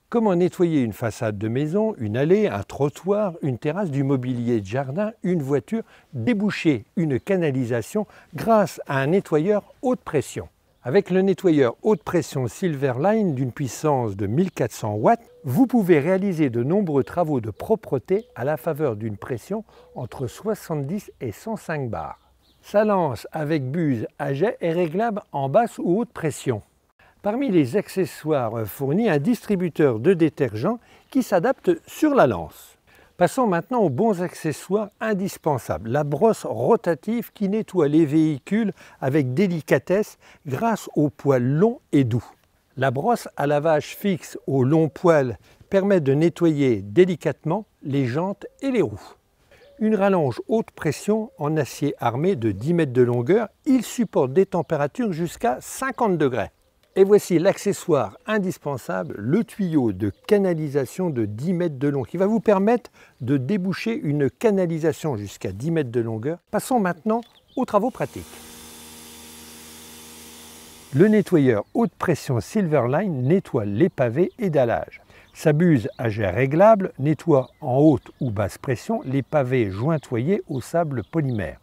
Comment nettoyer une façade de maison, une allée, un trottoir, une terrasse, du mobilier de jardin, une voiture, déboucher une canalisation grâce à un nettoyeur haute pression. Avec le nettoyeur haute pression Silverline d'une puissance de 1400 watts, vous pouvez réaliser de nombreux travaux de propreté à la faveur d'une pression entre 70 et 105 bars. Sa lance avec buse à jet est réglable en basse ou haute pression. Parmi les accessoires fournis, un distributeur de détergent qui s'adapte sur la lance. Passons maintenant aux bons accessoires indispensables. La brosse rotative qui nettoie les véhicules avec délicatesse grâce aux poils longs et doux. La brosse à lavage fixe au long poil permet de nettoyer délicatement les jantes et les roues. Une rallonge haute pression en acier armé de 10 mètres de longueur, il supporte des températures jusqu'à 50 degrés. Et voici l'accessoire indispensable, le tuyau de canalisation de 10 mètres de long qui va vous permettre de déboucher une canalisation jusqu'à 10 mètres de longueur. Passons maintenant aux travaux pratiques. Le nettoyeur haute pression Silverline nettoie les pavés et dallages. Sa buse à jet réglable nettoie en haute ou basse pression les pavés jointoyés au sable polymère.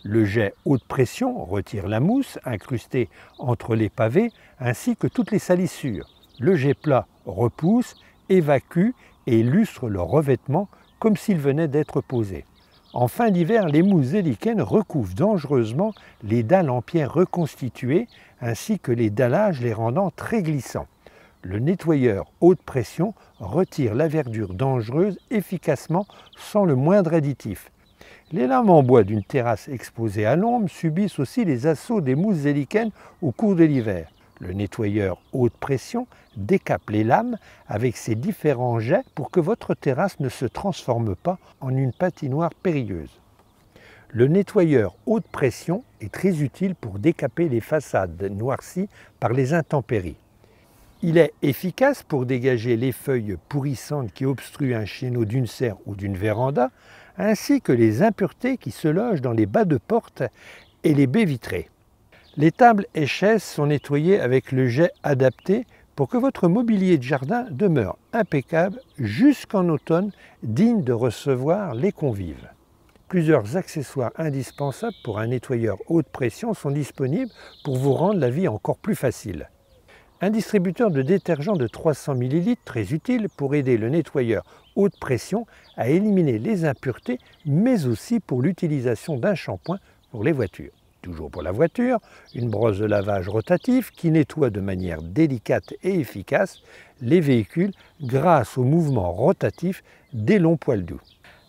Le jet haute pression retire la mousse incrustée entre les pavés ainsi que toutes les salissures. Le jet plat repousse, évacue et lustre le revêtement comme s'il venait d'être posé. En fin d'hiver, les mousses zélicaines recouvrent dangereusement les dalles en pierre reconstituées ainsi que les dallages les rendant très glissants. Le nettoyeur haute pression retire la verdure dangereuse efficacement sans le moindre additif. Les lames en bois d'une terrasse exposée à l'ombre subissent aussi les assauts des mousses zélicaines au cours de l'hiver. Le nettoyeur haute pression décape les lames avec ses différents jets pour que votre terrasse ne se transforme pas en une patinoire périlleuse. Le nettoyeur haute pression est très utile pour décaper les façades noircies par les intempéries. Il est efficace pour dégager les feuilles pourrissantes qui obstruent un chéneau d'une serre ou d'une véranda, ainsi que les impuretés qui se logent dans les bas de porte et les baies vitrées. Les tables et chaises sont nettoyées avec le jet adapté pour que votre mobilier de jardin demeure impeccable jusqu'en automne, digne de recevoir les convives. Plusieurs accessoires indispensables pour un nettoyeur haute pression sont disponibles pour vous rendre la vie encore plus facile. Un distributeur de détergent de 300 ml, très utile pour aider le nettoyeur haute pression à éliminer les impuretés, mais aussi pour l'utilisation d'un shampoing pour les voitures. Toujours pour la voiture, une brosse de lavage rotative qui nettoie de manière délicate et efficace les véhicules grâce au mouvement rotatif des longs poils doux.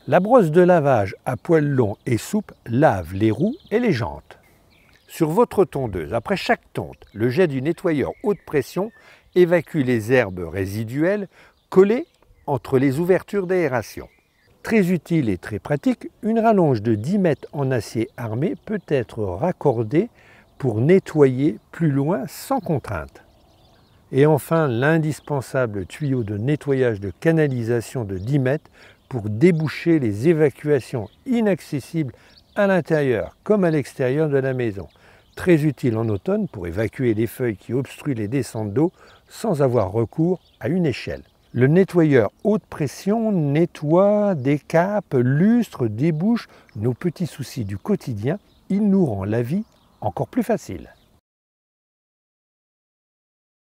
La brosse de lavage à poils longs et souples lave les roues et les jantes. Sur votre tondeuse, après chaque tonte, le jet du nettoyeur haute pression évacue les herbes résiduelles collées entre les ouvertures d'aération. Très utile et très pratique, une rallonge de 10 mètres en acier armé peut être raccordée pour nettoyer plus loin sans contrainte. Et enfin, l'indispensable tuyau de nettoyage de canalisation de 10 mètres pour déboucher les évacuations inaccessibles à l'intérieur comme à l'extérieur de la maison. Très utile en automne pour évacuer les feuilles qui obstruent les descentes d'eau sans avoir recours à une échelle. Le nettoyeur haute pression nettoie, décape, lustre, débouche nos petits soucis du quotidien. Il nous rend la vie encore plus facile.